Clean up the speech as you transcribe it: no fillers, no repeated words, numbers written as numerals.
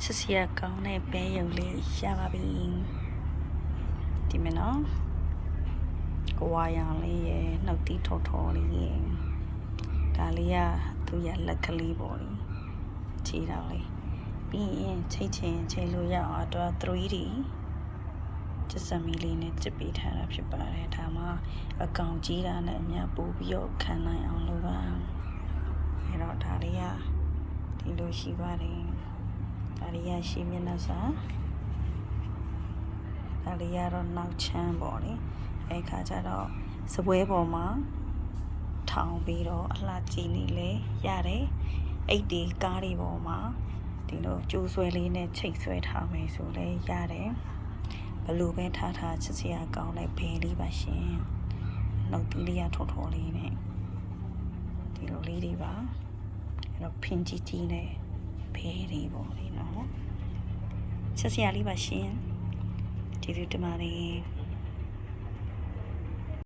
ချစ်စရာကောင်းတဲ့ပဲရုံလေးရပါပြီဒီမနော်ကိုဝါရောင်လေးရဲ့နှုတ်သီးထော်ထော်လေးရဲ့ဒါလေးကသူရလက်ကလေးပေါ့လေခြေတော်လေးပြီးရင်ချိတ်ချိန်လို့ရအောင်တော့ 3D ကျစမီလေးနဲ့ကျစ်ပေးထားတာဖြစ်ပါတယ်ဒါမှအကောင်ကြီးတာနဲ့အများပို့ပြီးတော့ခံနိုင်အောင်လုပ်ပါအဲ့တော့ဒါလေးကဒီလိုရှိပါတယ်ဒါလေးရရှိမျက်နှာစာဒါလေးကတော့နောက်ချမ်းပေါ့လေအဲ့ခါကျတော့စပွဲပေါ်မှာထောင်ပြီးတော့အလှကြည့်နေလေရတယ်အိတ်ဒီကားတွေပေါ်မှာဒီလိုကျိုးဆွဲလေးနဲ့ချိတ်ဆွဲထားမယ်ဆိုလဲရတယ်ဘလို့ပဲထားချစ်စရာကောင်းတဲ့ဘဲလေးပါရှင်နှုတ်သီးလေးရထော်ထော်လေးနဲ့ဒီလိုလေးတွေပါအဲ့တော့ဖင်ကြီးနဲ့ဘဲလေးပေါ့လေနော်ချစ်စရာလေးပါရှင်ကျေးဇူးတင်ပါတယ်